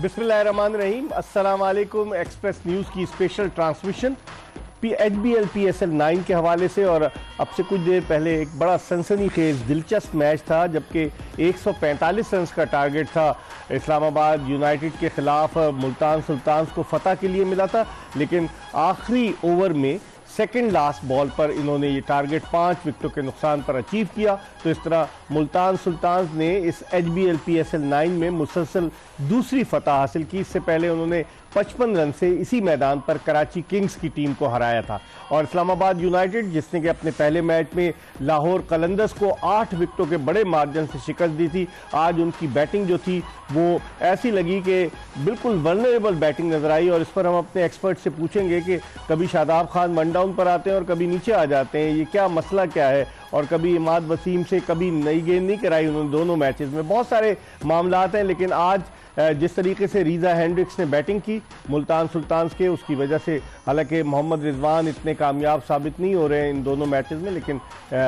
बिस्मिल्लाहिर्रहमानिर्रहीम, अस्सलाम वालेकुम। एक्सप्रेस न्यूज़ की स्पेशल ट्रांसमिशन HBL PSL 9 के हवाले से। और अब से कुछ देर पहले एक बड़ा सनसनीखेज दिलचस्प मैच था, जबकि 145 रन का टारगेट था इस्लामाबाद यूनाइटेड के खिलाफ मुल्तान सुल्तान्स को फतह के लिए मिला था, लेकिन आखिरी ओवर में सेकंड लास्ट बॉल पर इन्होंने ये टारगेट 5 विकेटों के नुकसान पर अचीव किया। तो इस तरह मुल्तान सुल्तान्स ने इस HBL PSL 9 में मुसलसल दूसरी फतह हासिल की। इससे पहले उन्होंने 55 रन से इसी मैदान पर कराची किंग्स की टीम को हराया था। और इस्लामाबाद यूनाइटेड, जिसने कि अपने पहले मैच में लाहौर कलंदर्स को 8 विकेटों के बड़े मार्जिन से शिकस्त दी थी, आज उनकी बैटिंग जो थी वो ऐसी लगी कि बिल्कुल वल्नरेबल बैटिंग नजर आई। और इस पर हम अपने एक्सपर्ट से पूछेंगे कि कभी शादाब खान वन डाउन पर आते हैं और कभी नीचे आ जाते हैं, ये क्या मसला क्या है। और कभी इमाद वसीम से कभी नई गेंद नहीं कराई उन्होंने दोनों मैचेस में, बहुत सारे मामलात हैं। लेकिन आज जिस तरीके से रीज़ा हेंड्रिक्स ने बैटिंग की मुल्तान सुल्तान्स के, उसकी वजह से, हालांकि मोहम्मद रिजवान इतने कामयाब साबित नहीं हो रहे हैं इन दोनों मैचेस में, लेकिन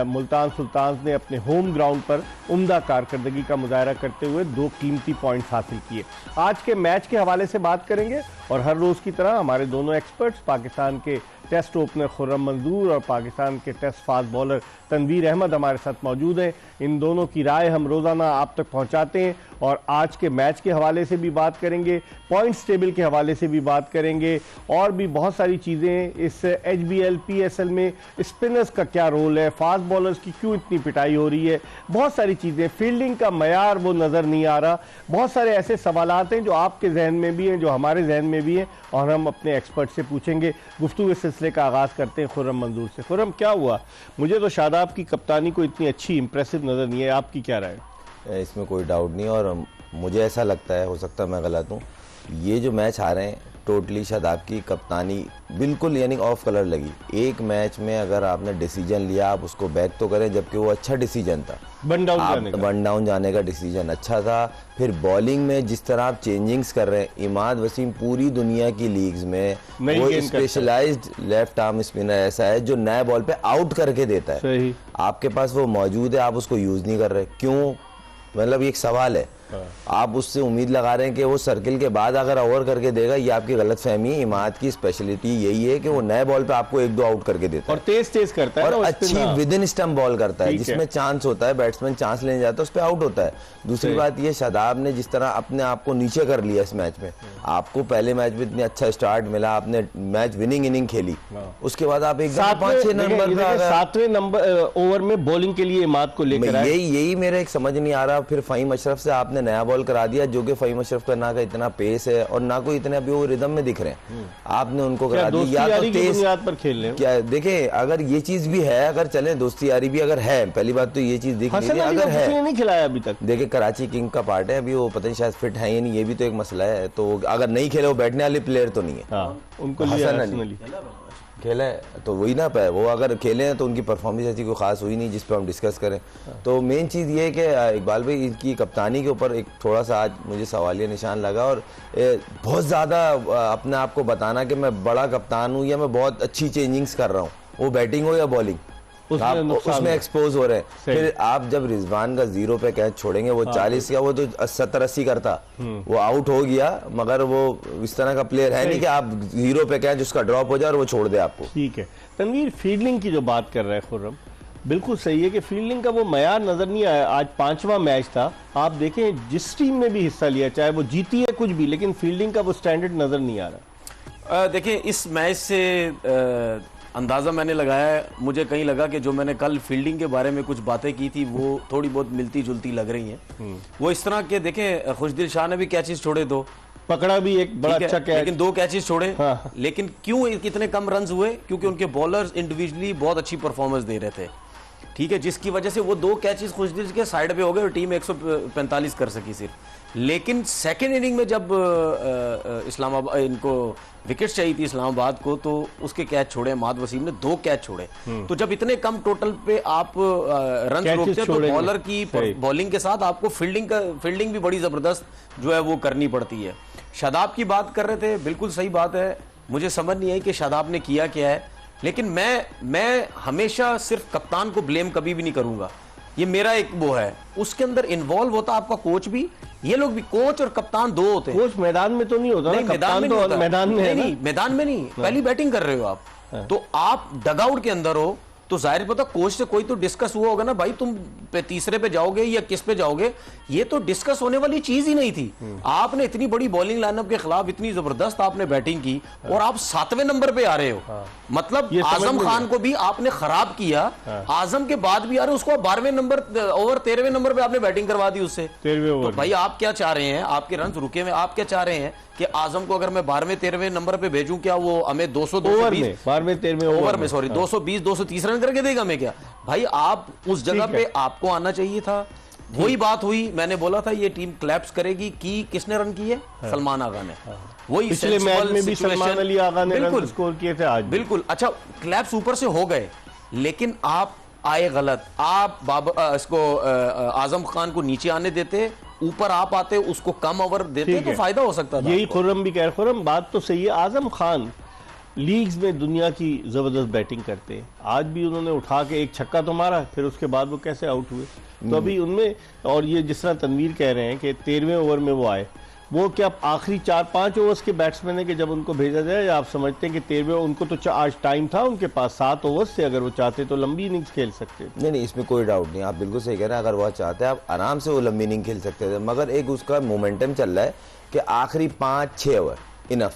मुल्तान सुल्तान्स ने अपने होम ग्राउंड पर उम्दा कारकर्दगी का मुजाहरा करते हुए 2 कीमती पॉइंट्स हासिल किए। आज के मैच के हवाले से बात करेंगे और हर रोज़ की तरह हमारे दोनों एक्सपर्ट्स, पाकिस्तान के टेस्ट ओपनर खुर्रम मंजूर और पाकिस्तान के test fast bowler Tanveer Ahmed हमारे साथ मौजूद हैं। इन दोनों की राय हम रोज़ाना आप तक पहुंचाते हैं और आज के मैच के हवाले से भी बात करेंगे, पॉइंट्स टेबल के हवाले से भी बात करेंगे, और भी बहुत सारी चीज़ें। इस HBL PSL में स्पिनर्स का क्या रोल है, फास्ट बॉलर्स की क्यों इतनी पिटाई हो रही है, बहुत सारी चीज़ें, फील्डिंग का मयार वो नज़र नहीं आ रहा, बहुत सारे ऐसे सवालात हैं जो आपके जहन में भी हैं, जो हमारे जहन में भी हैं, और हम अपने एक्सपर्ट से पूछेंगे। गुफ्तगू इस सिलसिले का आगाज़ करते हैं खुर्रम मंजूर से। खुर्रम, क्या हुआ? मुझे तो शादाब की कप्तानी को इतनी अच्छी इंप्रेसिव नज़र नहीं है, आपकी क्या राय है? इसमें कोई डाउट नहीं, और मुझे ऐसा लगता है, हो सकता है मैं गलत हूँ, ये जो मैच हारे हैं टोटली शादाब की कप्तानी बिल्कुल यानी ऑफ कलर लगी। एक मैच में अगर आपने डिसीजन लिया, आप उसको बैक तो करें, जबकि वो अच्छा डिसीजन था, वन डाउन जाने का डिसीजन अच्छा था। फिर बॉलिंग में जिस तरह आप चेंजिंग्स कर रहे हैं, इमाद वसीम पूरी दुनिया की लीग्स में वो स्पेशलाइज्ड लेफ्ट आर्म स्पिनर ऐसा है जो नए बॉल पे आउट करके देता है। सही। आपके पास वो मौजूद है, आप उसको यूज नहीं कर रहे, क्यों? मतलब ये एक सवाल है। आप उससे उम्मीद लगा रहे हैं कि वो सर्किल के बाद अगर ओवर करके देगा, ये आपकी गलत फहमी है। इमाद की स्पेशलिटी यही है कि वो नए बॉल पे आपको 1-2 आउट करके देता है और तेज करता है और अच्छी विद इन स्टंप बॉल करता है, जिसमें चांस होता है, बैट्समैन चांस लेने जाता है, उस पर आउट होता है। दूसरी बात ये, शादाब ने जिस तरह अपने आप को नीचे कर लिया इस मैच में, आपको पहले मैच में इतनी अच्छा स्टार्ट मिला, आपने मैच विनिंग इनिंग खेली, उसके बाद आप एकदम 5-6 नंबर पे 7वें नंबर ओवर में बॉलिंग के लिए इमाद को लेकर आए। यही मेरा एक समझ नहीं आ रहा। फिर फहीम अशरफ से आपने नया बॉल करा दिया, जो कि फहीम अशरफ का ना का इतना पेस है और ना कोई इतने अभी वो रिदम में दिख रहे हैं, आपने उनको करा दिया। या तो तेज पर खेल रहे हैं क्या? देखें, अगर ये चीज भी है, अगर चले दोस्ती यारी भी अगर है, पहली बात तो ये चीज दिख नहीं रही, अगर है नहीं खिलाया अभी तक। देखिए, कराची किंग का पार्ट है, अभी वो पता नहीं शायद फिट है या नहीं, ये भी तो एक मसला है। तो अगर नहीं खेले, वो बैठने वाले प्लेयर तो नहीं है, उनको खेले तो वही ना पाए। वो अगर खेले हैं तो उनकी परफॉर्मेंस ऐसी कोई खास हुई नहीं जिस पे हम डिस्कस करें। तो मेन चीज़ ये है कि इकबाल भाई, इनकी कप्तानी के ऊपर एक थोड़ा सा आज मुझे सवालिया निशान लगा, और बहुत ज़्यादा अपने आप को बताना कि मैं बड़ा कप्तान हूँ या मैं बहुत अच्छी चेंजिंग्स कर रहा हूँ, वो बैटिंग हो या बॉलिंग, उसमें एक्सपोज हो रहे हैं। फिर आप जब रिजवान का 0 पे कैच छोड़ेंगे, वो 40 या वो तो 70-80 करता, वो आउट हो गया, मगर वो इस तरह का प्लेयर है नहीं कि आप 0 पे कैच उसका ड्रॉप हो जाए और वो छोड़ दे आपको। ठीक है तनवीर, फील्डिंग की जो बात कर रहा है खुर्रम, बिल्कुल सही है कि फील्डिंग का वो मयार नजर नहीं आया। आज 5वां मैच था, आप देखें जिस टीम ने भी हिस्सा लिया, चाहे वो जीती है कुछ भी, लेकिन फील्डिंग का वो स्टैंडर्ड नजर नहीं आ रहा। देखिए, इस मैच से अंदाज़ा मैंने लगाया है, मुझे कहीं लगा कि जो मैंने कल फील्डिंग के बारे में कुछ बातें की थी वो थोड़ी बहुत मिलती जुलती लग रही हैं। वो इस तरह के, देखें, खुशदिल शाह ने भी कैचेस छोड़े 2, पकड़ा भी एक बड़ा अच्छा कैच, लेकिन 2 कैचेस छोड़े। लेकिन क्यों कितने कम रन्स हुए? क्योंकि उनके बॉलर्स इंडिविजुअली बहुत अच्छी परफॉर्मेंस दे रहे थे, ठीक है, जिसकी वजह से वो 2 कैचेस खुशदिल के साइड पे हो गए और टीम 145 कर सकी सिर्फ। लेकिन सेकेंड इनिंग में जब इस्लामाबाद इनको विकेट चाहिए थी इस्लामाबाद को, तो उसके कैच छोड़े, इमाद वसीम ने 2 कैच छोड़े। तो जब इतने कम टोटल पे आप रन रोकते हैं, तो बॉलर की बॉलिंग के साथ आपको फील्डिंग भी बड़ी जबरदस्त जो है वो करनी पड़ती है। शादाब की बात कर रहे थे, बिल्कुल सही बात है, मुझे समझ नहीं आई कि शादाब ने किया क्या है, लेकिन मैं हमेशा सिर्फ कप्तान को ब्लेम कभी भी नहीं करूंगा। ये मेरा एक वो है, उसके अंदर इन्वॉल्व होता आपका कोच भी, ये लोग भी, कोच और कप्तान दो होते हैं। कोच मैदान में तो नहीं होता ना, कप्तान तो मैदान में है ना। नहीं, मैदान में नहीं, पहली बैटिंग कर रहे हो आप, तो आप डगआउट के अंदर हो, तो जाहिर पता कोच से कोई तो डिस्कस हुआ होगा ना, भाई तुम तीसरे पे जाओगे या किस पे जाओगे, ये तो डिस्कस होने वाली चीज ही नहीं थी। आपने इतनी बड़ी बॉलिंग लाइनअप के खिलाफ इतनी जबरदस्त आपने बैटिंग की और आप 7वें नंबर पे आ रहे हो, मतलब आजम खान को भी आपने खराब किया, आजम के बाद भी आ रहे हो, उसको 12वें नंबर ओवर 13वें नंबर पे आपने बैटिंग करवा दी उससे। तो भाई आप क्या चाह रहे हैं, आपके रन रुके हुए, आप क्या चाह रहे हैं कि आजम को अगर मैं 12वें 13वें नंबर पे भेजूं, क्या वो हमें 200 220 12वें 13वें ओवर में, सॉरी 220 230 रन करके देगा मैं क्या? भाई आप उस जगह पे आपको आना चाहिए था। वही बात हुई, मैंने बोला था ये टीम क्लैप्स करेगी, कि किसने रन किए? सलमान आगा ने। वही पिछले मैच में भी सलमान अली आगा ने रन स्कोर किए थे आज। बिल्कुल। अच्छा, क्लैप्स ऊपर से हो गए, लेकिन आप आए गलत। आप इसको आजम खान को नीचे आने देते, ऊपर आप आते, उसको कम ओवर देते तो फायदा हो सकता था। यही खुर्रम भी कह रहे, खुर्रम बात तो सही है, आजम खान लीग्स में दुनिया की जबरदस्त बैटिंग करते हैं। आज भी उन्होंने उठा के एक छक्का तो मारा, फिर उसके बाद वो कैसे आउट हुए, तो अभी उनमें, और ये जिस तरह तनवीर कह रहे हैं कि 13वें ओवर में वो आए, वो क्या आखिरी 4-5 ओवर्स के बैट्समैन है कि जब उनको भेजा जाए, या आप समझते हैं कि 13वें, उनको तो आज टाइम था उनके पास 7 ओवर्स से, अगर वो चाहते तो लंबी इनिंग्स खेल सकते? नहीं, इसमें कोई डाउट नहीं, आप बिल्कुल सही कह रहे हैं। अगर वो चाहते हैं, आप आराम से वो लंबी इनिंग खेल सकते थे, मगर एक उसका मोमेंटम चल रहा है कि आखिरी 5-6 ओवर इनफ,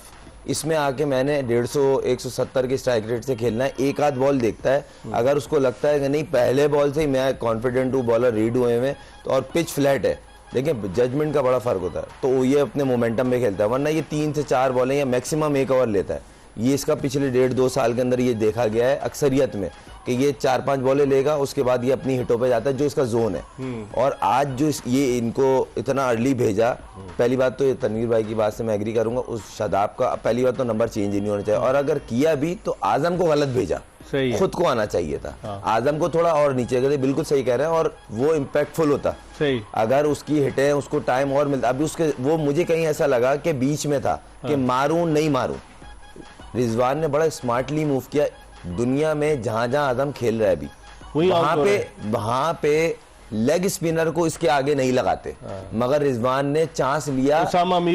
इसमें आके मैंने 150-170 के स्ट्राइक रेट से खेलना है। एक आध बॉल देखता है, अगर उसको लगता है कि नहीं पहले बॉल से ही मैं कॉन्फिडेंट हूँ, बॉलर रीड हुए में, तो और पिच फ्लैट है, देखिए जजमेंट का बड़ा फर्क होता है, तो ये अपने मोमेंटम में खेलता है। वरना ये 3 से 4 बॉलें या मैक्सिमम 1 ओवर लेता है। ये इसका पिछले 1.5-2 साल के अंदर ये देखा गया है अक्सरियत में कि ये 4-5 बॉलें लेगा, उसके बाद ये अपनी हिटों पे जाता है जो इसका जोन है। और आज जो ये इनको इतना अर्ली भेजा, पहली बात तो ये तनवीर भाई की बात से मैं एग्री करूंगा, उस शादाब का पहली बात तो नंबर चेंज ही नहीं होना चाहिए, और अगर किया भी तो आजम को गलत भेजा, खुद को आना चाहिए था। आजम को थोड़ा और नीचे गए, बिल्कुल सही कह रहे हैं, और वो इम्पैक्टफुल होता सही अगर उसकी हिटें, उसको टाइम और मिलता। अभी उसके वो मुझे कहीं ऐसा लगा कि बीच में था कि मारूं नहीं मारूं। रिजवान ने बड़ा स्मार्टली मूव किया, दुनिया में जहां जहां आजम खेल रहा है अभी, वहां पे लेग स्पिनर को इसके आगे नहीं लगाते, मगर रिजवान ने चांस लिया,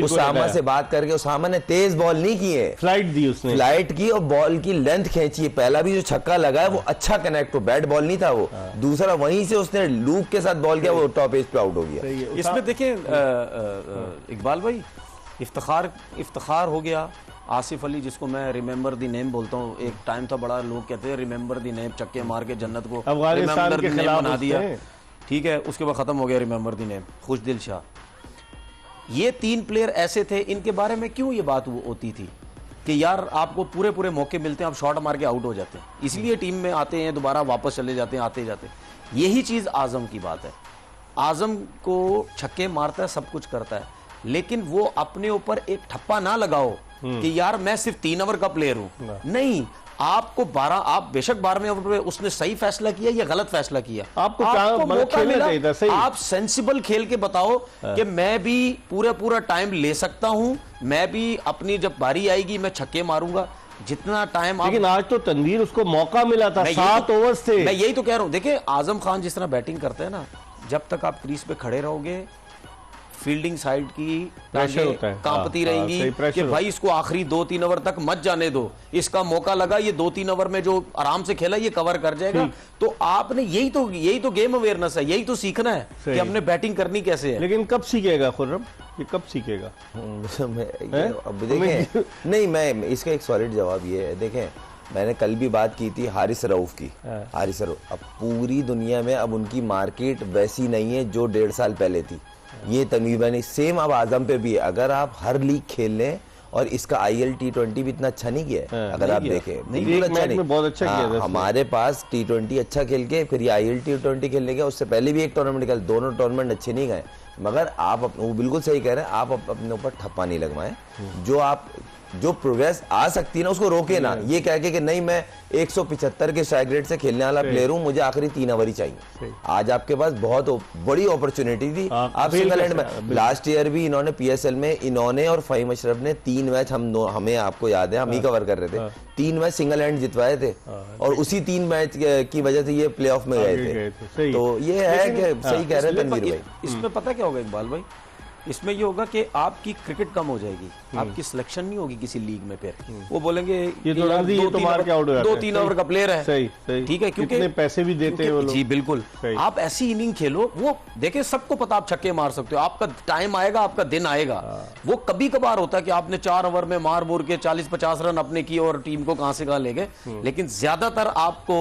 उसामा से बात करके, उसामा ने तेज बॉल नहीं की है, फ्लाइट दी उसने, फ्लाइट की और बॉल की लेंथ खींची है। पहला भी जो छक्का लगा है वो अच्छा कनेक्ट हो, बैट बॉल नहीं था वो, दूसरा वहीं से उसने लूप के साथ बॉल किया, वो टॉप एज पे आउट हो गया। इसमें देखिए इकबाल भाई, इफ्तिखार हो गया। आसिफ अली, जिसको मैं रिमेंबर दी नेम बोलता हूँ, एक टाइम था बड़ा लोग कहते हैं रिमेंबर दी नेम, चक्के मार के जन्नत को अफगानिस्तान के खिलाफ बना दिया, ठीक है, उसके बाद खत्म हो गया रिमेंबर दी नेम। खुशदिल शाह, ये 3 प्लेयर ऐसे थे, इनके बारे में क्यों ये बात होती थी कि यार आपको पूरे पूरे मौके मिलते हैं, आप शॉट मार के आउट हो जाते हैं, इसलिए टीम में आते हैं, दोबारा वापस चले जाते हैं, आते जाते हैं। यही चीज आजम की बात है। आजम को छक्के मारता है, सब कुछ करता है, लेकिन वो अपने ऊपर एक ठप्पा ना लगाओ कि यार मैं सिर्फ 3 ओवर का प्लेयर हूं। नहीं, आपको 12, आप बेशक 12वें ओवर पे उसने सही फैसला किया या गलत फैसला किया, आपको मौका मिला, सही। आप सेंसिबल खेल के बताओ कि मैं भी पूरा टाइम ले सकता हूं, मैं भी अपनी जब बारी आएगी मैं छक्के मारूंगा, जितना टाइम। लेकिन आज तो तनवीर उसको मौका मिला था, 7 ओवर से। मैं यही तो कह रहा हूं, देखिए आजम खान जिस तरह बैटिंग करते हैं ना, जब तक आप क्रीज पे खड़े रहोगे, फील्डिंग साइड की कांपती रहेंगी कि भाई इसको आखिरी 2-3 ओवर तक मत जाने दो, इसका मौका लगा, ये 2-3 ओवर में जो आराम से खेला ये कवर कर जाएगा। तो आपने यही तो गेम अवेयरनेस है, यही तो सीखना है कि हमने बैटिंग करनी कैसे है। लेकिन कब सीखेगा खुर्रम, ये कब सीखेगा? अब देखें, नहीं, मैं इसका एक सॉलिड जवाब ये है, देखें मैंने कल भी बात की थी हारिस रऊफ की। हारिस रऊफ, अब पूरी दुनिया में अब उनकी मार्केट वैसी नहीं है जो 1.5 साल पहले थी, ये तनवीर भाई, सेम अब आजम पे भी है। अगर आप हर लीग खेल लें, और इसका IL T20 भी इतना अच्छा नहीं किया है, अगर आप देखें बिल्कुल अच्छा नहीं, बहुत अच्छा किया। हमारे पास T20 अच्छा खेल के फिर ये IL T20 खेलने गया, उससे पहले भी एक टूर्नामेंट निकल, दोनों टूर्नामेंट अच्छे नहीं गए, मगर आप वो बिल्कुल सही कह रहे हैं, आप अपने ऊपर ठप्पा नहीं लगवाएं। जो आप जो प्रोग्रेस आ सकती है ना उसको रोके ना, ये कह के कि नहीं मैं 175 के स्ट्राइक रेट से खेलने वाला प्लेयर हूं, मुझे आखिरी 3 ओवर ही चाहिए। आज आपके पास बहुत बड़ी अपॉर्चुनिटी थी, आप सिंगल हैंड में लास्ट ईयर भी इन्होंने पीएसएल में इन्होंने और फ़हीम अशरफ ने 3 मैच हमें आपको याद है हम ही कवर कर रहे थे, 3 मैच सिंगल हैंड जितवाए थे और उसी 3 मैच की वजह से ये प्लेऑफ में गए थे। तो ये है कि सही कह रहे हैं तनवीर भाई। इसमें पता क्या होगा इकबाल भाई, इसमें ये होगा कि आपकी क्रिकेट कम हो जाएगी, आपकी सिलेक्शन नहीं होगी किसी लीग में। फिर वो बोलेंगे ये तो राजी, ये तो मार के आउट हो जाता है, 2-3 ओवर का प्लेयर है, सही सही, ठीक है, क्योंकि कितने पैसे भी देते हैं वो लोग। जी बिल्कुल, आप ऐसी इनिंग खेलो, वो देखिए सबको पता आप छक्के मार सकते हो, आपका टाइम आएगा, आपका दिन आएगा। वो कभी कभार होता है कि आपने 4 ओवर में मार बोर के 40-50 रन अपने किए और टीम को कहां से कहां ले गए, लेकिन ज्यादातर आपको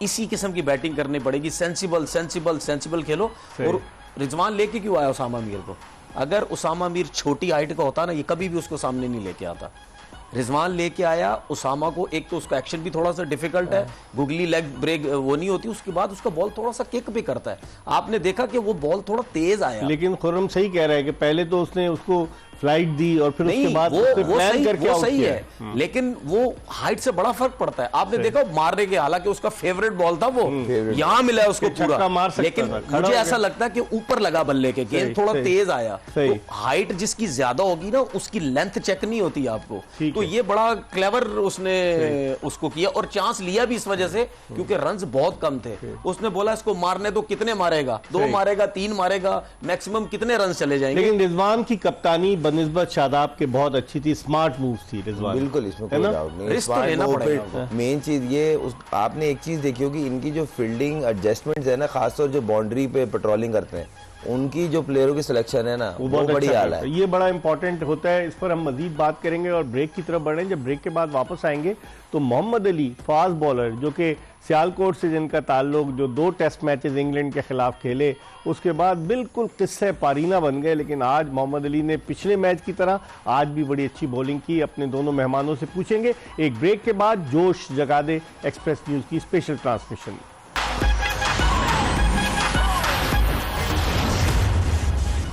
इसी किस्म की बैटिंग करनी पड़ेगी, सेंसिबल सेंसिबल सेंसिबल खेलो। और रिजवान लेके क्यों आया उसामा मीर को? अगर उसामा मीर छोटी हाइट का होता ना, ये कभी भी उसको सामने नहीं लेके आता। रिजवान लेके आया उसामा को, एक तो उसका एक्शन भी थोड़ा सा डिफिकल्ट है, गुगली लेग ब्रेक वो नहीं होती, उसके बाद उसका बॉल थोड़ा सा किक भी करता है। आपने देखा कि वो बॉल थोड़ा तेज आया, लेकिन खुर्रम सही कह रहा है कि पहले तो उसने उसको फ्लाइट दी और फिर उसके बाद प्लान करके आउट सही है, लेकिन वो हाइट से बड़ा फर्क पड़ता है। आपने देखा मारने के, हालांकि उसका फेवरेट बॉल था वो, यहां मिला है उसको पूरा, लेकिन मुझे ऐसा लगता है कि ऊपर लगा बल्ले के, गेंद थोड़ा तेज आया। तो हाइट जिसकी ज्यादा होगी ना, उसकी लेंथ चेक नहीं होती आपको। तो ये बड़ा क्लेवर उसने उसको किया और चांस लिया भी इस वजह से क्योंकि रन्स बहुत कम थे। उसने बोला इसको मारने तो कितने मारेगा, 2 मारेगा, 3 मारेगा, मैक्सिमम कितने रन चले जाएंगे। लेकिन रिजवान की कप्तानी बनिस्बत शादाब के बहुत अच्छी थी, स्मार्ट मूव थी रिजवान। बिल्कुल, इसमें कोई डाउट नहीं। रिस्क तो लेना पड़ेगा। मेन चीज ये आपने एक चीज देखी होगी, इनकी जो फील्डिंग एडजस्टमेंट्स है ना, खासतौर जो बाउंड्री पे पेट्रोलिंग करते हैं, उनकी जो प्लेयरों की सिलेक्शन है ना, वो बहुत बड़ी हाल है। ये बड़ा इंपॉर्टेंट होता है, इस पर हम मजीद बात करेंगे और ब्रेक की तरफ बढ़ें। जब ब्रेक के बाद वापस आएंगे तो मोहम्मद अली फास्ट बॉलर, जो कि सियालकोट से जिनका ताल्लुक, जो 2 टेस्ट मैचेस इंग्लैंड के खिलाफ खेले, उसके बाद बिल्कुल किस्से पारीना बन गए। लेकिन आज मोहम्मद अली ने पिछले मैच की तरह आज भी बड़ी अच्छी बॉलिंग की। अपने दोनों मेहमानों से पूछेंगे एक ब्रेक के बाद। जोश जगा दे एक्सप्रेस न्यूज़ की स्पेशल ट्रांसमिशन।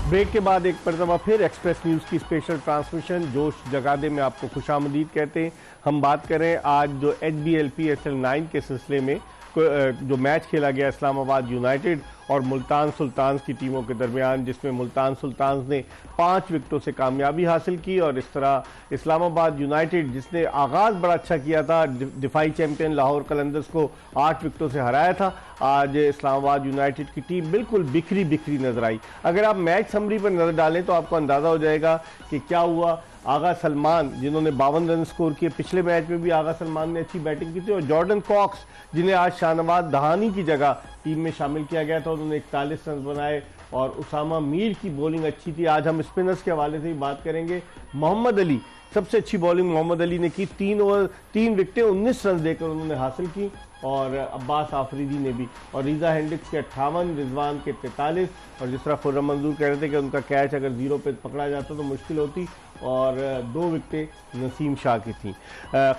ब्रेक के बाद एक मरतबा फिर एक्सप्रेस न्यूज़ की स्पेशल ट्रांसमिशन जोश जगादे में आपको खुशामदीद कहते हैं। हम बात करें आज जो HBL PSL 9 के सिलसिले में जो मैच खेला गया इस्लामाबाद यूनाइटेड और मुल्तान सुल्तान्स की टीमों के दरमियान, जिसमें मुल्तान सुल्तान्स ने 5 विकेटों से कामयाबी हासिल की और इस तरह इस्लामाबाद यूनाइटेड, जिसने आगाज़ बड़ा अच्छा किया था, दिफाई चैंपियन लाहौर कलंदर्स को 8 विकेटों से हराया था, आज इस्लामाबाद यूनाइटेड की टीम बिल्कुल बिखरी बिखरी नजर आई। अगर आप मैच समरी पर नज़र डालें तो आपको अंदाज़ा हो जाएगा कि क्या हुआ। आगा सलमान, जिन्होंने 52 रन स्कोर किए, पिछले मैच में भी आगा सलमान ने अच्छी बैटिंग की थी, और जॉर्डन कॉक्स, जिन्हें आज शाहनवाज दहानी की जगह टीम में शामिल किया गया था, उन्होंने 41 रन बनाए। और उसामा मीर की बॉलिंग अच्छी थी। आज हम स्पिनर्स के हवाले से भी बात करेंगे। मोहम्मद अली, सबसे अच्छी बॉलिंग मोहम्मद अली ने की, 3 विकेटें 19 रन देकर उन्होंने हासिल की, और अब्बास आफरीदी ने भी, और रीजा हेंड्रिक्स के 58, रिजवान के 43, और जिस तरह खुर्रम मंजूर कह रहे थे कि उनका कैच अगर 0 पे पकड़ा जाता तो मुश्किल होती, और 2 विकेटें नसीम शाह की थी।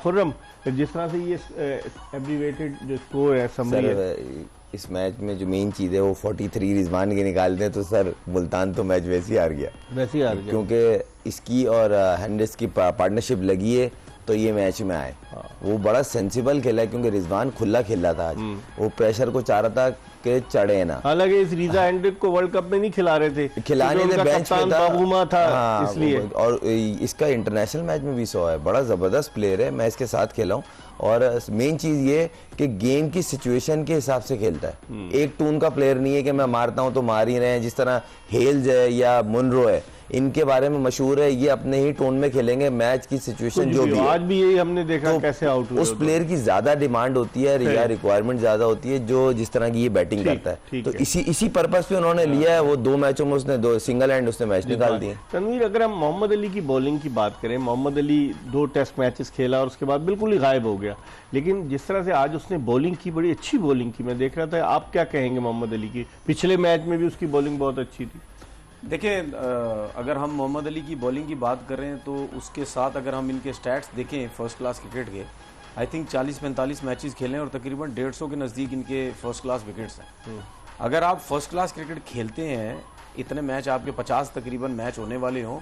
खुर्रम, जिस तरह से ये एब्रीवेटेड जो स्कोर है समरी इस मैच में जो मेन चीज़ है वो 43 रिजवान के निकालते हैं, तो सर मुल्तान तो मैच वैसे ही हार गया, क्योंकि इसकी और हेंड्रिक्स की पार्टनरशिप लगी है तो ये मैच में आए। वो बड़ा सेंसिबल खेला है, क्योंकि रिजवान खुला खेला था आज, वो प्रेशर को चाह रहा था कि चढ़े ना। हालांकि इस रीजा हेंड्रिक को वर्ल्ड कप में नहीं खिला रहे थे, खिलाने थे, बेंच पे था, हाँ, इसलिए। और इसका इंटरनेशनल मैच में भी 100 है, बड़ा जबरदस्त प्लेयर है, मैं इसके साथ खेला हूँ। और मेन चीज ये कि गेम की सिचुएशन के हिसाब से खेलता है, एक टून का प्लेयर नहीं है कि मैं मारता हूं तो मार ही रहे हैं। जिस तरह हेल्स है या मुनरो है, इनके बारे में मशहूर है, ये अपने ही टोन में खेलेंगे, मैच की सिचुएशन जो भी आज भी यही हमने देखा, तो कैसे आउट हुए। उस प्लेयर की ज्यादा डिमांड होती है या रिक्वायरमेंट ज्यादा होती है जो जिस तरह की ये बैटिंग करता है, तो इसी पर्पस पे उन्होंने लिया है। वो 2 मैचों में उसने 2 सिंगल हैंड उसने मैच निकाल दिए। तनवीर, अगर हम मोहम्मद अली की बॉलिंग की बात करें, मोहम्मद अली 2 टेस्ट मैचेस खेला और उसके बाद बिल्कुल ही गायब हो गया, लेकिन जिस तरह से आज उसने बॉलिंग की, बड़ी अच्छी बॉलिंग की, मैं देख रहा था। आप क्या कहेंगे मोहम्मद अली की? पिछले मैच में भी उसकी बॉलिंग बहुत अच्छी थी। देखिए, अगर हम मोहम्मद अली की बॉलिंग की बात करें तो उसके साथ अगर हम इनके स्टैट्स देखें फर्स्ट क्लास क्रिकेट के, आई थिंक 40-45 मैचेस खेले और तकरीबन 150 के नज़दीक इनके फर्स्ट क्लास विकेट्स हैं। अगर आप फर्स्ट क्लास क्रिकेट खेलते हैं, इतने मैच आपके 50 तकरीबन मैच होने वाले हों,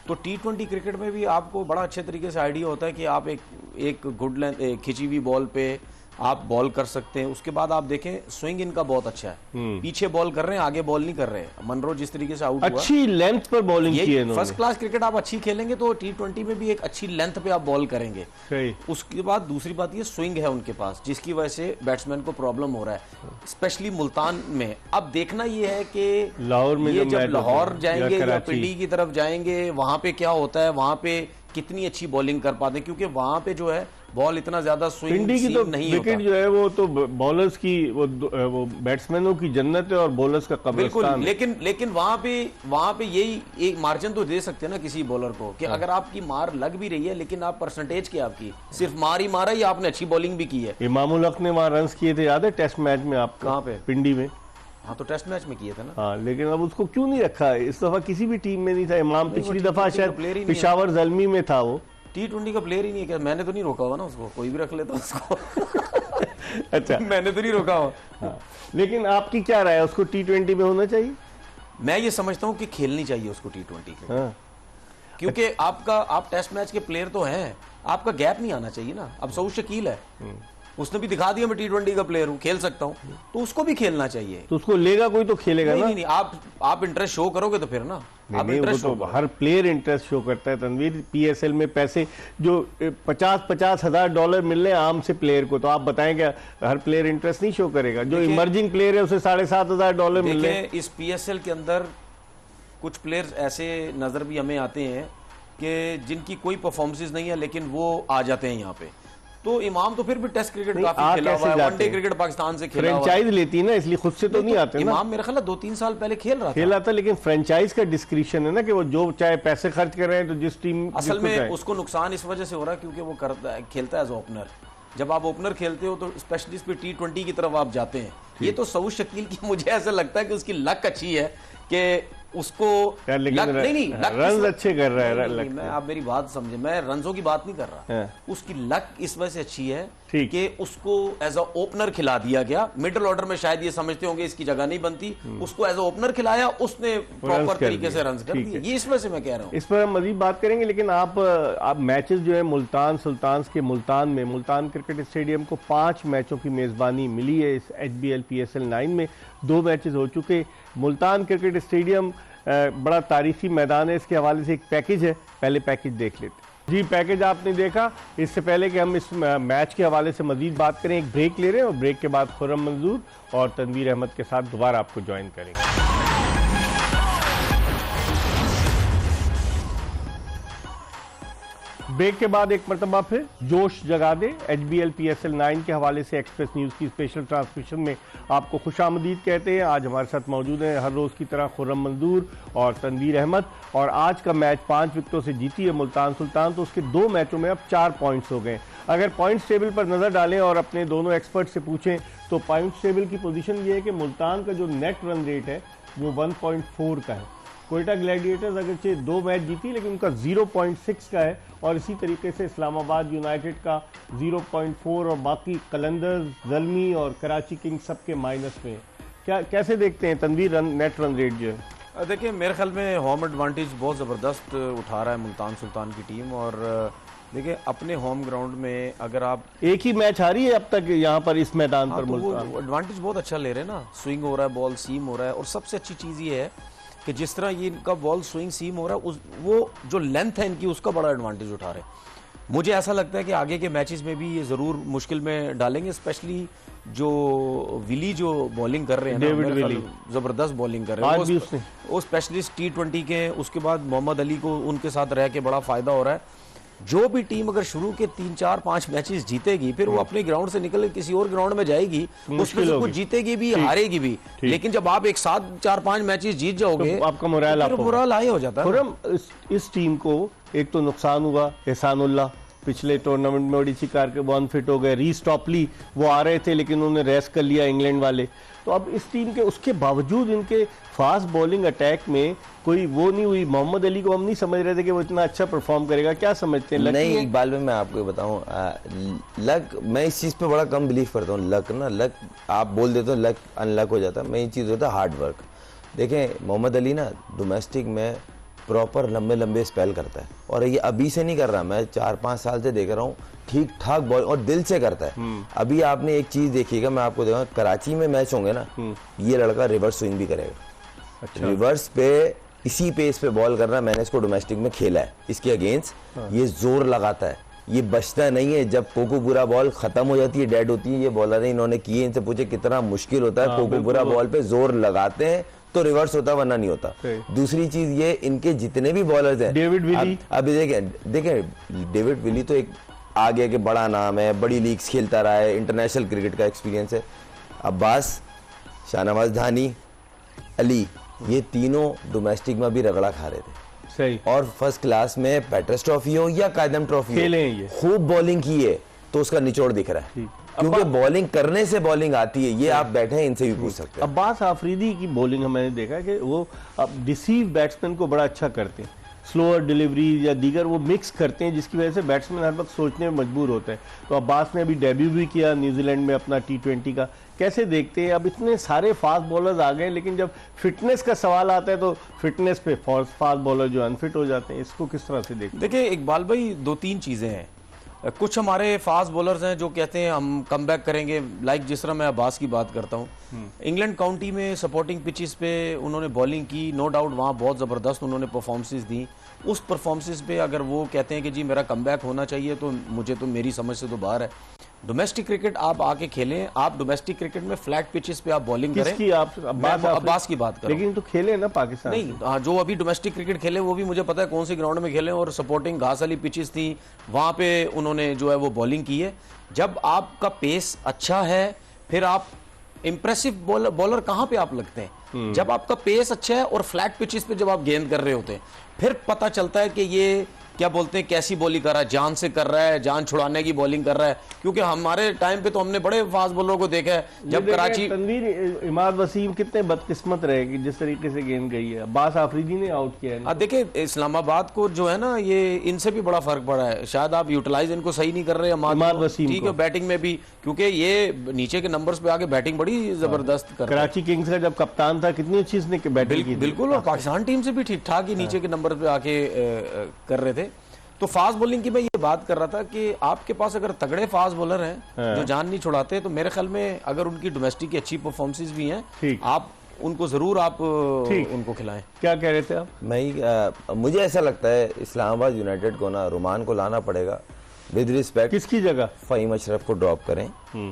तो T20 क्रिकेट में भी आपको बड़ा अच्छे तरीके से आइडिया होता है कि आप एक गुड लेंथ खिंची हुई बॉल पे आप बॉल कर सकते हैं। उसके बाद आप देखें स्विंग इनका बहुत अच्छा है, पीछे बॉल कर रहे हैं, आगे बॉल नहीं कर रहे हैं। मनरो जिस तरीके से आउट हुआ, अच्छी लेंथ पर बॉलिंग की है इन्होंने। फर्स्ट क्लास क्रिकेट आप अच्छी खेलेंगे तो T20 में भी एक अच्छी लेंथ पे आप बॉल करेंगे। सही। उसके बाद दूसरी बात ये स्विंग है उनके पास, जिसकी वजह से बैट्समैन को प्रॉब्लम हो रहा है, स्पेशली मुल्तान में। अब देखना ये है कि लाहौर में ये जब लाहौर जाएंगे या पिंडी की तरफ जाएंगे, वहां पे क्या होता है, वहां पे कितनी अच्छी बॉलिंग कर पाते हैं, क्योंकि वहां पे जो है बॉल इतना ज्यादा स्विंग पिंडी की तो नहीं विकेट होता। जो है वो तो बॉलर्स की वो बैट्समैनों की जन्नत है और बॉलर्स का बिल्कुल, कब्रिस्तान है। लेकिन वहां पे यही एक मार्जिन तो दे सकते हैं ना किसी बॉलर को कि अगर आपकी मार लग भी रही है, लेकिन आप परसेंटेज क्या आपकी, सिर्फ मार ही मारा या आपने अच्छी बॉलिंग भी की है। इमामुल हक ने वहां रन किए थे, याद है टेस्ट मैच में आप? कहाँ पे? पिंडी में। हाँ, तो टेस्ट मैच में किए थे ना। हाँ, लेकिन अब उसको क्यों नहीं रखा है इस दफा? किसी भी टीम में नहीं था इमाम। पिछली T20 दफा का शायद player ही नहीं है। पिशावर जलमी में था वो। T20 का प्लेयर ही नहीं है क्या? मैंने तो नहीं रोका हुआ ना उसको, कोई भी रख लेता उसको। अच्छा। मैंने तो नहीं रोका हुआ। हाँ। लेकिन आपकी क्या राय है, उसको T20 में होना चाहिए? मैं ये समझता हूँ कि खेलनी चाहिए उसको T20 हाँ। क्योंकि आप टेस्ट मैच के प्लेयर तो हैं, आपका गैप नहीं आना चाहिए ना। अब सऊद शकील है, उसने भी दिखा दिया मैं T20 का प्लेयर हूँ, खेल सकता हूँ, तो उसको भी खेलना चाहिए। तो उसको लेगा कोई तो खेलेगा ना। नहीं, आप इंटरेस्ट शो करोगे तो फिर ना आप नहीं, इंटरेस्ट वो तो हर प्लेयर इंटरेस्ट शो करता है तनवीर। PSL में पैसे जो 50-50 हजार डॉलर मिल रहे हैं आम से प्लेयर को, तो आप बताएं क्या हर प्लेयर इंटरेस्ट नहीं शो करेगा? जो इमर्जिंग प्लेयर है उसे $7,500 मिल रहे हैं। इस PSL के अंदर कुछ प्लेयर्स ऐसे नजर भी हमें आते हैं कि जिनकी कोई परफॉर्मेंस नहीं है, लेकिन वो आ जाते हैं यहाँ पे। तो इमाम तो फिर भी टेस्ट क्रिकेट काफी खेला हुआ है, वनडे क्रिकेट पाकिस्तान से खेला हुआ है। फ्रेंचाइज लेती है ना, इसलिए खुद से तो नहीं आते ना। इमाम मेरे ख्याल 2-3 साल पहले खेला था, लेकिन फ्रेंचाइज का डिस्क्रिप्शन है ना कि वो जो चाहे पैसे खर्च कर रहे हैं, तो जिस टीम असल में उसको नुकसान इस वजह से हो रहा है क्योंकि वो खेलता है एज ओपनर। जब आप ओपनर खेलते हो तो स्पेशलिस्ट पे T20 की तरफ आप जाते हैं। ये तो सऊद शकील की मुझे ऐसा लगता है कि उसकी लक अच्छी है कि उसको रन अच्छे कर रहा है। मैं आप मेरी बात समझे, मैं रनों की बात नहीं कर रहा। उसकी लक इस वजह से अच्छी है कि उसको एज अ ओपनर खिला दिया गया। मिडिल ऑर्डर में शायद ये समझते होंगे इसकी जगह नहीं बनती, उसको एज अ ओपनर खिलाया, उसने प्रॉपर तरीके से रन कर दिए। ये इस वजह से मैं कह रहा हूँ। इस पर हम मजीद बात करेंगे, लेकिन आप मैचेस जो है मुल्तान सुल्तान्स के मुल्तान क्रिकेट स्टेडियम को 5 मैचों की मेजबानी मिली है इस HBL PSL 9 में। 2 मैचेस हो चुके। मुल्तान क्रिकेट स्टेडियम बड़ा तारीखी मैदान है, इसके हवाले से एक पैकेज है, पहले पैकेज देख लेते हैं। जी, पैकेज आपने देखा। इससे पहले कि हम इस मैच के हवाले से मजीद बात करें, एक ब्रेक ले रहे हैं और ब्रेक के बाद खुर्रम मंजूर और तनवीर अहमद के साथ दोबारा आपको ज्वाइन करेंगे। ब्रेक के बाद एक मरतबा फिर जोश जगा दे HBL PSL 9 के हवाले से एक्सप्रेस न्यूज़ की स्पेशल ट्रांसमिशन में आपको खुशामदीद कहते हैं। आज हमारे साथ मौजूद हैं हर रोज़ की तरह खुर्रम मंजूर और तनवीर अहमद। और आज का मैच 5 विकेटों से जीती है मुल्तान सुल्तान, तो उसके 2 मैचों में अब 4 पॉइंट्स हो गए। अगर पॉइंट्स टेबल पर नज़र डालें और अपने दोनों एक्सपर्ट से पूछें तो पॉइंट्स टेबल की पोजीशन ये है कि मुल्तान का जो नेट रन रेट है वो 1.4 का है। कोयटा ग्लैडिएटर्स अगरचे 2 मैच जीती, लेकिन उनका 0.6 का है। और इसी तरीके से इस्लामाबाद यूनाइटेड का 0.4 और बाकी कलंदर्स, ज़ल्मी और कराची किंग्स सबके माइनस में। कैसे देखते हैं तनवीर नेट रन रेट जो है? देखिए, मेरे ख्याल में होम एडवांटेज बहुत ज़बरदस्त उठा रहा है मुल्तान सुल्तान की टीम। और देखिए, अपने होम ग्राउंड में अगर आप एक ही मैच हारी है अब तक यहाँ पर इस मैदान पर, मुल्तान वो एडवांटेज बहुत अच्छा ले रहे हैं ना। स्विंग हो रहा है, बॉल सीम हो रहा है, और सबसे अच्छी चीज़ ये है कि जिस तरह ये इनका बॉल स्विंग सीम हो रहा है, वो जो लेंथ है इनकी उसका बड़ा एडवांटेज उठा रहे हैं। मुझे ऐसा लगता है कि आगे के मैचेस में भी ये ज़रूर मुश्किल में डालेंगे, स्पेशली जो विली जो बॉलिंग कर रहे हैं, डेविड विली ज़बरदस्त बॉलिंग कर रहे हैं। वो स्पेशलिस्ट T20 के, उसके बाद मोहम्मद अली को उनके साथ रह के बड़ा फ़ायदा हो रहा है। जो भी टीम अगर शुरू के 3, 4, 5 मैचेस जीतेगी, फिर वो अपने ग्राउंड से निकल किसी और ग्राउंड में जाएगी, उसमें से कुछ जीतेगी भी, हारेगी भी। लेकिन जब आप एक साथ 4-5 मैचेस जीत जाओगे तो आपका मोरल हाई हो जाता है। इस टीम को एक तो नुकसान हुआ, एहसानुल्लाह पिछले टूर्नामेंट में ओडीसी कार के अनफिट हो गए। रीस टॉपली वो आ रहे थे लेकिन उन्होंने रेस्ट कर लिया इंग्लैंड वाले। तो अब इस टीम के उसके बावजूद इनके फास्ट बॉलिंग अटैक में कोई वो नहीं हुई। मोहम्मद अली को हम नहीं समझ रहे थे कि वो इतना अच्छा परफॉर्म करेगा। क्या समझते हैं? नहीं, इकबाल में मैं आपको बताऊं, लक, मैं इस चीज़ पे बड़ा कम बिलीव करता हूँ। लक आप बोल देते हो, लक अनलक हो जाता है। मैं ये चीज़ होता है हार्ड वर्क। देखें, मोहम्मद अली ना डोमेस्टिक में प्रॉपर लंबे लंबे स्पेल करता है, और ये अभी से नहीं कर रहा, मैं 4-5 साल से देख रहा हूँ, ठीक ठाक बॉल और दिल से करता है। अभी आपने एक चीज देखिएगा, मैं आपको देखा, कराची में मैच होंगे ना, ये लड़का रिवर्स स्विंग भी करेगा। अच्छा। रिवर्स पे इसी पेस पे बॉल करना, मैंने इसको डोमेस्टिक में खेला है, इसके अगेंस्ट ये जोर लगाता है, ये बचता नहीं है। जब कोकोपुरा बॉल खत्म हो जाती है, डेड होती है, ये बॉलर इन्होंने किए, इनसे पूछे कितना मुश्किल होता है, कोकोपुरा बॉल पे जोर लगाते हैं तो रिवर्स होता, वरना नहीं होता। दूसरी चीज ये, इनके जितने भी बॉलर्स हैं, डेविड विली, अभी देखें डेविड विली तो एक आगे के बड़ा नाम है, बड़ी लीग्स खेलता रहा है, इंटरनेशनल क्रिकेट का एक्सपीरियंस है। अब्बास, शाहनवाज धानी, अली, ये तीनों डोमेस्टिक में भी रगड़ा खा रहे थे। सही। और फर्स्ट क्लास में पैट्रस ट्रॉफी हो या कायदम ट्रॉफी हो, खूब बॉलिंग की है तो उसका निचोड़ दिख रहा है, क्योंकि बॉलिंग करने से बॉलिंग आती है। ये आप बैठे हैं, इनसे भी पूछ सकते हैं। अब्बास आफरीदी की बॉलिंग मैंने देखा कि वो डिसीव बैट्समैन को बड़ा अच्छा करते हैं, स्लोअर डिलीवरी या दीगर वो मिक्स करते हैं, जिसकी वजह से बैट्समैन हर वक्त सोचने में मजबूर होता है। तो अब्बास ने अभी डेब्यू भी किया न्यूजीलैंड में अपना T20 का। कैसे देखते हैं, अब इतने सारे फास्ट बॉलर्स आ गए, लेकिन जब फिटनेस का सवाल आता है तो फिटनेस पे फास्ट बॉलर जो अनफिट हो जाते हैं, इसको किस तरह से देखते हैं? देखिए इकबाल भाई, 2-3 चीज़ें हैं। कुछ हमारे फास्ट बॉलर्स हैं जो कहते हैं हम कम बैक करेंगे, लाइक जिस तरह मैं अब्बास की बात करता हूँ। इंग्लैंड काउंटी में सपोर्टिंग पिचेस पे उन्होंने बॉलिंग की, नो डाउट वहाँ बहुत ज़बरदस्त उन्होंने परफॉर्मेंसेस दी। उस परफॉर्मेंसेस पे अगर वो कहते हैं कि जी मेरा कम बैक होना चाहिए, तो मुझे तो मेरी समझ से तो बाहर है। डोमेस्टिक क्रिकेट आप आके खेलें, आप डोमेस्टिक क्रिकेट में फ्लैट पिचेस पे आप बॉलिंग करें। किसकी आप अब्बास की बात कर रहा हूं। लेकिन तो खेले ना पाकिस्तान नहीं, हाँ, जो अभी डोमेस्टिक क्रिकेट खेले वो भी मुझे पता है कौन सी ग्राउंड में खेले, और सपोर्टिंग घास वाली पिचेस थी, वहां पे उन्होंने जो है वो बॉलिंग की है। जब आपका पेस अच्छा है, फिर आप इंप्रेसिव बॉलर कहां पे आप लगते हैं, जब आपका पेस अच्छा है और फ्लैट पिचेस पे जब आप गेंद कर रहे होते हैं, फिर पता चलता है कि ये क्या बोलते हैं कैसी बॉलिंग कर रहा है, जान से कर रहा है, जान छुड़ाने की बॉलिंग कर रहा है। क्योंकि हमारे टाइम पे तो हमने बड़े फास्ट बॉलरों को देखा है, जब कराची तनवीर इमाद वसीम कितने बदकिस्मत रहे कि जिस तरीके से गेंद गई है, अब्बास आफरीदी ने आउट किया है। देखिए इस्लामाबाद को जो है ना, ये इनसे भी बड़ा फर्क पड़ा है, शायद आप यूटिलाइज इनको सही नहीं कर रहे इमाद वसीम, ठीक है, बैटिंग में भी, क्योंकि ये नीचे के नंबर्स पे आके बैटिंग बड़ी जबरदस्त कर। कराची किंग्स का जब कप्तान था कितनी अच्छी इसने बैटिंग की, बिल्कुल, और पाकिस्तान टीम से भी ठीक ठाक ही नीचे के नंबर पे आके कर रहे थे। तो फास्ट बॉलिंग की मैं ये बात कर रहा था कि आपके पास अगर तगड़े फास्ट बॉलर हैं जो जान नहीं छुड़ाते, तो मेरे ख्याल में अगर उनकी डोमेस्टिक की अच्छी परफॉर्मेंसेस भी हैं, आप उनको जरूर आप उनको खिलाएं। क्या कह रहे थे आप? मुझे ऐसा लगता है इस्लामाबाद यूनाइटेड को ना रोमान को लाना पड़ेगा विद रिस्पेक्ट। किसकी जगह? फ़हीम अशरफ को ड्रॉप करें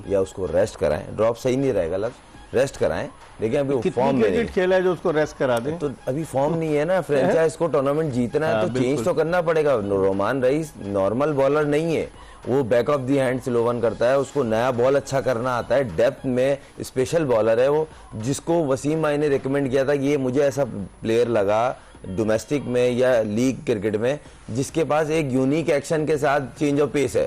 या उसको रेस्ट कराएं। ड्रॉप सही नहीं रहेगा लफ्ज़, रेस्ट कराएं, लेकिन अभी फॉर्म में नहीं खेला है जो उसको रेस्ट करा दें, तो अभी फॉर्म नहीं है ना। फ्रेंचाइज को टूर्नामेंट जीतना है तो चेंज तो करना पड़ेगा। रोमान रईस नॉर्मल बॉलर नहीं है, वो back of the hand slow one करता है, उसको नया बॉल अच्छा करना आता है, डेप्थ में स्पेशल बॉलर है वो, जिसको वसीम भाई ने रिकमेंड किया था कि ये मुझे ऐसा प्लेयर लगा डोमेस्टिक में या लीग क्रिकेट में जिसके पास एक यूनिक एक्शन के साथ चेंज ऑफ पेस है।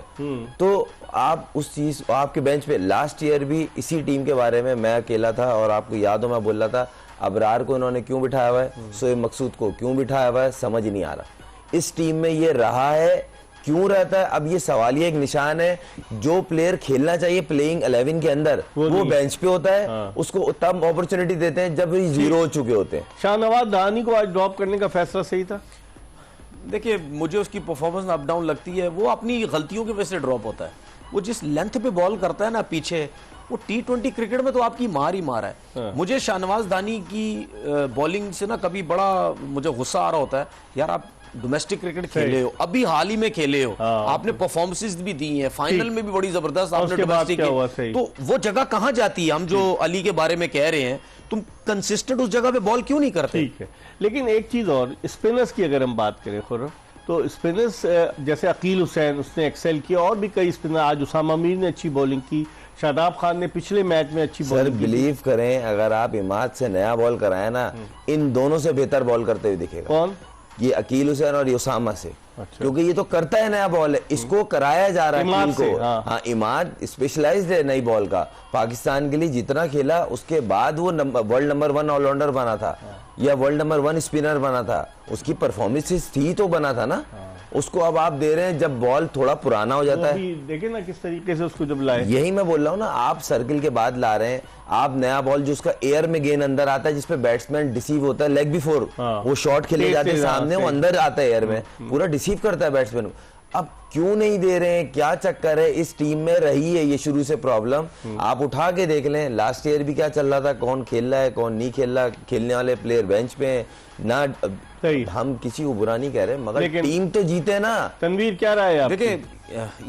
तो आप उस चीज, आपके बेंच पे लास्ट ईयर भी इसी टीम के बारे में मैं अकेला था, और आपको याद हो मैं बोल रहा था अबरार को इन्होंने क्यों बिठाया हुआ है, शोएब मकसूद को क्यों बिठाया हुआ है, समझ नहीं आ रहा। इस टीम में ये रहा है, क्यों रहता है, अब ये सवालिया एक निशान है। जो प्लेयर खेलना चाहिए प्लेइंग 11 के अंदर वो बेंच पे होता है, उसको तब अपॉर्चुनिटी देते हैं जब ये जीरो हो चुके होते हैं। शाहनवाज धानी को आज ड्रॉप करने का फैसला सही था? देखिए मुझे उसकी परफॉर्मेंस अप डाउन लगती है, वो अपनी गलतियों की वजह से ड्रॉप होता है। वो जिस लेंथ पे बॉल करता है ना पीछे, वो T20 क्रिकेट में तो आपकी मार ही मार है। मुझे शाहनवाज दानी की बॉलिंग से ना कभी बड़ा मुझे गुस्सा आ रहा होता है, यार आप डोमेस्टिक क्रिकेट खेले हो, अभी हाल ही में खेले हो, आपने परफॉर्मेंसेस भी दी हैं, फाइनल में भी बड़ी जबरदस्त आपने डोमेस्टिक, तो वो जगह कहां जाती है? हम जो अली के बारे में कह रहे हैं, तुम कंसिस्टेंट उस जगह पे बॉल क्यों नहीं करते? ठीक है, लेकिन एक चीज और, स्पिनर्स की अगर हम बात करें खुर्रम, तो स्पिनर्स जैसे अकील हुसैन उसने एक्सेल किया, और भी कई स्पिनर, आज उसामा मीर ने अच्छी बॉलिंग की, शादाब खान ने पिछले मैच में अच्छी बॉलिंग की। बिलीव करें, अगर आप इमाद से नया बॉल कराए ना, इन दोनों से बेहतर बॉल करते हुए दिखेगा। कौन? ये अकील हुसैन और उसामा से। अच्छा। क्योंकि ये तो करता है नया बॉल है, इसको कराया जा रहा है टीम को। हाँ, इमाद स्पेशलाइज्ड है नई बॉल का, पाकिस्तान के लिए जितना खेला उसके बाद वो वर्ल्ड नंबर 1 ऑलराउंडर बना था या वर्ल्ड नंबर 1 स्पिनर बना था, उसकी परफॉर्मेंसेस थी तो बना था ना। उसको अब आप दे रहे हैं जब बॉल थोड़ा पुराना हो जाता है। देखे ना किस तरीके से उसको जब लाए, यही मैं बोल रहा हूँ ना, आप सर्किल के बाद ला रहे हैं, आप नया बॉल जो उसका एयर में गेंद अंदर आता है जिसपे बैट्समैन डिसीव होता है, लेग बिफोर वो शॉट खेले जाते हैं सामने, वो अंदर आता है एयर में, पूरा डिसीव करता है बैट्समैन को। अब क्यों नहीं दे रहे हैं, क्या चक्कर है? इस टीम में रही है ये शुरू से प्रॉब्लम, आप उठा के देख लें। लास्ट ईयर भी क्या चल रहा था, कौन खेल रहा है कौन नहीं खेल रहा, खेलने वाले प्लेयर बेंच पे हैं ना। हम किसी को बुरा नहीं कह रहे, मगर टीम तो जीते ना। तनवीर क्या रहा है? देखिए,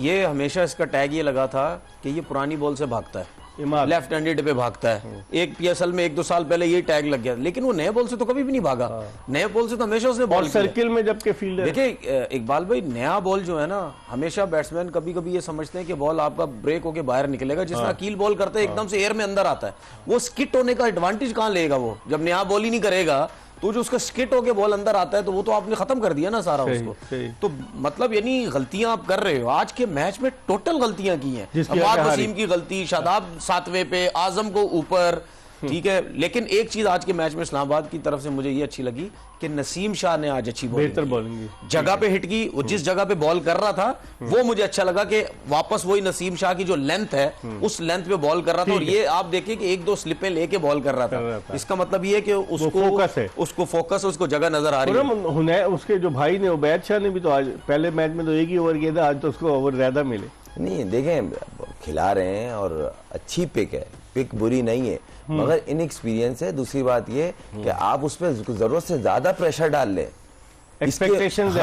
ये हमेशा इसका टैग ये लगा था कि ये पुरानी बॉल से भागता है, लेफ्ट हैंडेड पे भागता है। एक पीएसएल में 1-2 साल पहले ये टैग लग गया, लेकिन वो नए बॉल से तो कभी भी नहीं भागा। नए बॉल से तो हमेशा उसने बॉल सर्किल में जबकि फील्डर, देखिए इकबाल भाई, नया बॉल जो है ना, हमेशा बैट्समैन कभी कभी ये समझते हैं कि बॉल आपका ब्रेक होके बाहर निकलेगा, जिसमें अकील बॉल करते हैं एकदम से एयर में अंदर आता है, वो स्किट होने का एडवांटेज कहां लेगा वो, जब नया बॉल ही नहीं करेगा तो जो उसका स्किट होके बॉल अंदर आता है तो वो तो आपने खत्म कर दिया ना सारा उसको। तो मतलब यानी गलतियां आप कर रहे हो, आज के मैच में टोटल गलतियां की हैं। अब्बास वसीम की गलती, शादाब 7वें पे, आजम को ऊपर, ठीक है। लेकिन एक चीज आज के मैच में इस्लामाबाद की तरफ से मुझे ये अच्छी लगी कि नसीम शाह ने आज अच्छी बेहतर बॉलिंग जगह पे हिट की, वो जिस जगह पे बॉल कर रहा था वो मुझे अच्छा लगा कि वापस वही नसीम शाह की जो लेंथ है उस लेंथ पे बॉल कर रहा था। और ये आप देखिए कि 1-2 स्लिपें लेके बॉल कर रहा था। इसका मतलब ये है कि उसको फोकस है, उसको जगह नजर आ रही है। उसके जो भाई ने उबैद शाह ने भी तो आज पहले मैच में तो एक ही ओवर किया था, आज तो उसको ओवर ज्यादा मिले। नहीं देखें, खिला रहे हैं और अच्छी पिक है, पिक बुरी नहीं है, मगर इनएक्सपीरियंस है। दूसरी बात ये कि आप उस पर जरूरत से ज्यादा प्रेशर डाल लें, एक्सपेक्टेशंस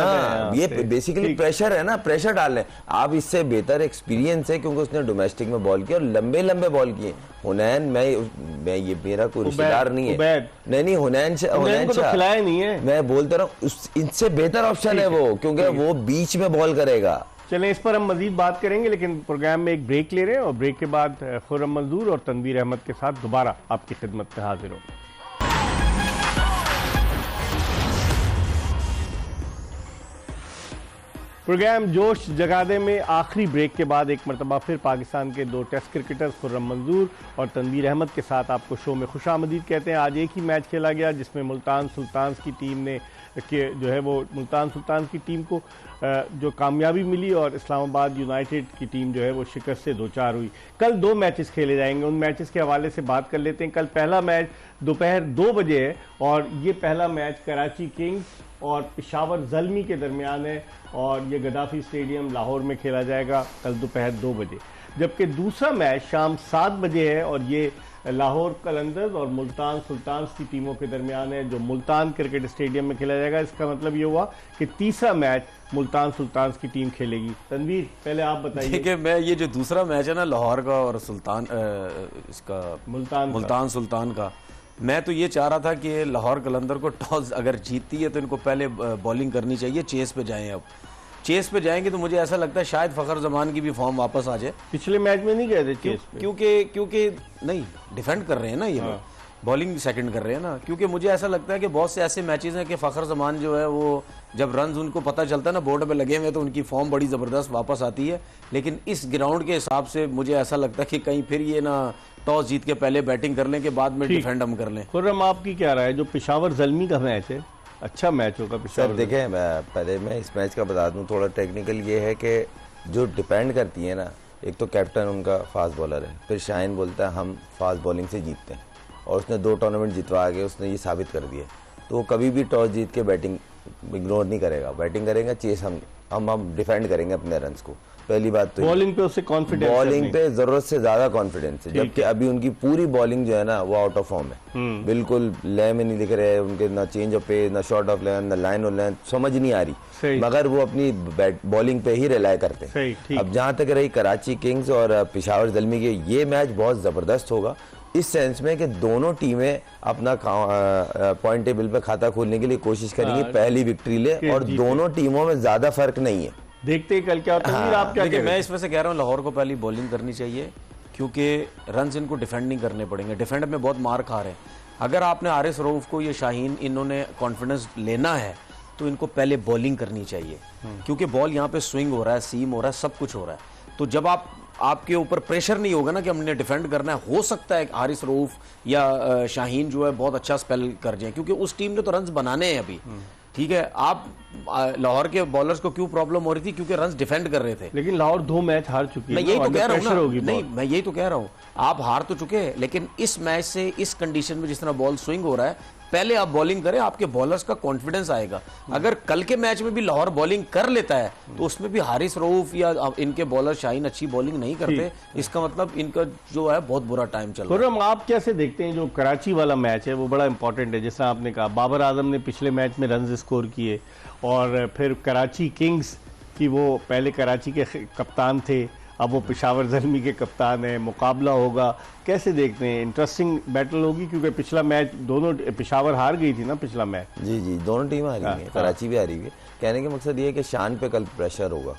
ये बेसिकली प्रेशर है ना, प्रेशर डाल लें आप। इससे बेहतर एक्सपीरियंस है क्योंकि उसने डोमेस्टिक में बॉल किया और लंबे लंबे बॉल किए। हुनैन, मैं ये मेरा कोई रिश्तेदार नहीं है, नहीं हुनैन तो खिलाया नहीं है, मैं बोलता रहा हूँ इनसे बेहतर ऑप्शन है वो, क्योंकि वो बीच में बॉल करेगा। चलें, इस पर हम मजीद बात करेंगे, लेकिन प्रोग्राम में एक ब्रेक ले रहे हैं और ब्रेक के बाद खुर्रम मंजूर और तनवीर अहमद के साथ दोबारा आपकी खिदमत में हाजिर होंगे। प्रोग्राम जोश जगादे में आखिरी ब्रेक के बाद एक मरतबा फिर पाकिस्तान के 2 टेस्ट क्रिकेटर्स खुर्रम मंजूर और तनवीर अहमद के साथ आपको शो में खुशामदीद कहते हैं। आज एक ही मैच खेला गया जिसमें मुल्तान सुल्तान्स की टीम ने जो है वो मुल्तान सुल्तान्स की टीम को जो कामयाबी मिली और इस्लामाबाद यूनाइटेड की टीम जो है वो शिकस्त से 2-4 हुई। कल 2 मैचेस खेले जाएंगे, उन मैचेस के हवाले से बात कर लेते हैं। कल पहला मैच दोपहर 2 बजे है और ये पहला मैच कराची किंग्स और पेशावर ज़ल्मी के दरमियान है और ये गद्दाफी स्टेडियम लाहौर में खेला जाएगा कल दोपहर 2 बजे। जबकि दूसरा मैच शाम 7 बजे है और ये लाहौर कलंदर्स और मुल्तान सुल्तान्स की टीमों के दरमियान है जो मुल्तान क्रिकेट स्टेडियम में खेला जाएगा। इसका मतलब ये हुआ कि तीसरा मैच मुल्तान सुल्तान्स की टीम खेलेगी। तनवीर, पहले आप बताइए। देखिए, मैं ये जो दूसरा मैच है ना लाहौर का और सुल्तान इसका मुल्तान सुल्तान का, मैं तो ये चाह रहा था कि लाहौर कलंदर को टॉस अगर जीतती है तो इनको पहले बॉलिंग करनी चाहिए, चेस पे जाएं। अब चेस पे जाएंगे तो मुझे ऐसा लगता है शायद फखर जमान की भी फॉर्म वापस आ जाए। पिछले मैच में नहीं गए थे चेस पे, क्योंकि नहीं डिफेंड कर रहे हैं ना ये लोग, बॉलिंग सेकंड कर रहे हैं ना। क्योंकि मुझे ऐसा लगता है कि बहुत से ऐसे मैचेस हैं कि फखर जमान जो है वो जब रन्स उनको पता चलता है ना बोर्ड पे लगे हुए तो उनकी फॉर्म बड़ी ज़बरदस्त वापस आती है। लेकिन इस ग्राउंड के हिसाब से मुझे ऐसा लगता है कि कहीं फिर ये ना टॉस जीत के पहले बैटिंग कर लें कि बाद में डिफेंड हम कर लें। खुर्रम, आपकी क्या राय है? जो पेशावर ज़ल्मी का मैच है अच्छा मैच होगा पेशावर। सर देखें, पहले मैं इस मैच का बता दूं, थोड़ा टेक्निकल ये है कि जो डिपेंड करती है ना, एक तो कैप्टन उनका फास्ट बॉलर है, फिर शाहीन बोलता है हम फास्ट बॉलिंग से जीतते हैं और उसने 2 टूर्नामेंट जितवा के उसने ये साबित कर दिया। तो वो कभी भी टॉस जीत के बैटिंग इग्नोर नहीं करेगा, बैटिंग करेंगे, चेस हम डिफेंड करेंगे अपने रन्स को। पहली बात तो बॉलिंग पे उससे कॉन्फिडेंस, बॉलिंग पे जरूरत से ज्यादा कॉन्फिडेंस है, जबकि अभी उनकी पूरी बॉलिंग जो है ना वो आउट ऑफ फॉर्म है, बिल्कुल लय में नहीं दिख रहे हैं उनके, ना चेंज ऑफ पेस, ना शॉट ऑफ लेंथ, ना लाइन ऑफ लेंथ, समझ नहीं आ रही, मगर वो अपनी बॉलिंग पे ही रिलाय करते हैं। अब जहां तक रही कराची किंग्स और पेशावर ज़ल्मी के, ये मैच बहुत जबरदस्त होगा इस सेंस में कि दोनों टीमें अपना पॉइंट टेबल पे खाता खोलने के लिए कोशिश करेंगी, पहली विक्ट्री ले, और दोनों टीमों में ज्यादा फर्क नहीं है। देखते कल क्या होता है। आप क्या देखिए, मैं इसमें से कह रहा हूँ लाहौर को पहली बॉलिंग करनी चाहिए क्योंकि रन्स इनको डिफेंड नहीं करने पड़ेंगे, डिफेंड में बहुत मार खा रहे हैं। अगर आपने आरिस रऊफ को, ये शाहीन, इन्होंने कॉन्फिडेंस लेना है तो इनको पहले बॉलिंग करनी चाहिए क्योंकि बॉल यहाँ पे स्विंग हो रहा है, सीम हो रहा है, सब कुछ हो रहा है। तो जब आपके ऊपर प्रेशर नहीं होगा ना कि हमने डिफेंड करना है, हो सकता है हारिस रऊफ या शाहीन जो है बहुत अच्छा स्पेल कर जाए क्योंकि उस टीम ने तो रन्स बनाने हैं अभी। ठीक है, आप लाहौर के बॉलर्स को क्यों प्रॉब्लम हो रही थी? क्योंकि रन्स डिफेंड कर रहे थे। लेकिन लाहौर 2 मैच हार चुकी है। मैं यही तो कह रहा हूँ होगी ना, नहीं मैं यही तो कह रहा हूँ, आप हार तो चुके हैं, लेकिन इस मैच से इस कंडीशन में जिस तरह बॉल स्विंग हो रहा है, पहले आप बॉलिंग करें, आपके बॉलर्स का कॉन्फिडेंस आएगा। अगर कल के मैच में भी लाहौर बॉलिंग कर लेता है तो उसमें भी हारिस रऊफ या इनके बॉलर शाहीन अच्छी बॉलिंग नहीं करते, इसका मतलब इनका जो है बहुत बुरा टाइम चल रहा है। खुर्रम, आप कैसे देखते हैं जो कराची वाला मैच है वो बड़ा इंपॉर्टेंट है, जैसा आपने कहा बाबर आजम ने पिछले मैच में रन स्कोर किए और फिर कराची किंग्स की वो पहले कराची के कप्तान थे, अब वो पेशावर ज़ल्मी के कप्तान हैं, मुकाबला होगा, कैसे देखते हैं? इंटरेस्टिंग बैटल होगी क्योंकि पिछला मैच दोनों पेशावर हार गई थी ना पिछला मैच। जी जी, दोनों टीमें हारी हुई हैं, कराची भी हारी हुई है। कहने का मकसद ये है कि शान पे कल प्रेशर होगा,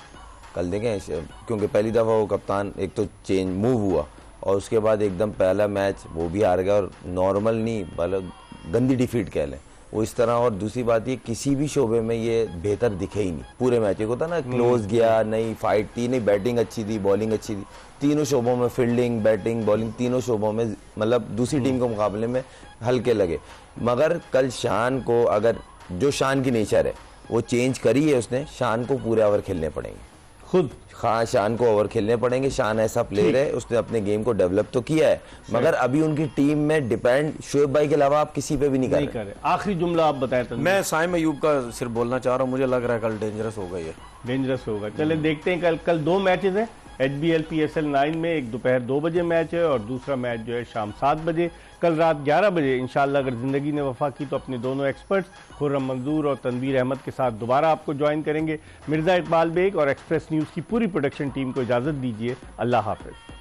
कल देखें, क्योंकि पहली दफ़ा वो कप्तान एक तो चेंज मूव हुआ और उसके बाद एकदम पहला मैच वो भी हार गया और नॉर्मल नहीं मतलब गंदी डिफीट कह लें वो इस तरह। और दूसरी बात ये किसी भी शोबे में ये बेहतर दिखे ही नहीं पूरे मैच को, था ना क्लोज गया, नई फाइट थी, नहीं बैटिंग अच्छी थी, बॉलिंग अच्छी थी, तीनों शोबों में फील्डिंग बैटिंग बॉलिंग तीनों शोबों में मतलब दूसरी टीम के मुकाबले में हल्के लगे। मगर कल शान को, अगर जो शान की नेचर है वो चेंज करी है उसने, शान को पूरे ओवर खेलने पड़ेंगे खुद। हाँ, शान को ओवर खेलने पड़ेंगे। शान ऐसा प्लेयर है, उसने अपने गेम को डेवलप तो किया है, मगर अभी उनकी टीम में डिपेंड शोएब भाई के अलावा आप किसी पे भी नहीं कर रहे। आखिरी जुमला आप बताएं। मैं साइम अयूब का सिर्फ बोलना चाह रहा हूँ, मुझे लग रहा है कल डेंजरस होगा, ये डेंजरस होगा। चले देखते हैं, कल 2 मैचेस हैं HBL PSL 9 में, एक दोपहर 2 बजे मैच है और दूसरा मैच जो है शाम 7 बजे। कल रात 11 बजे इंशाल्लाह अगर ज़िंदगी ने वफा की तो अपने दोनों एक्सपर्ट्स खुर्रम मंजूर और तनवीर अहमद के साथ दोबारा आपको ज्वाइन करेंगे। मिर्ज़ा इकबाल बेग और एक्सप्रेस न्यूज़ की पूरी प्रोडक्शन टीम को इजाज़त दीजिए। अल्लाह हाफ़िज़।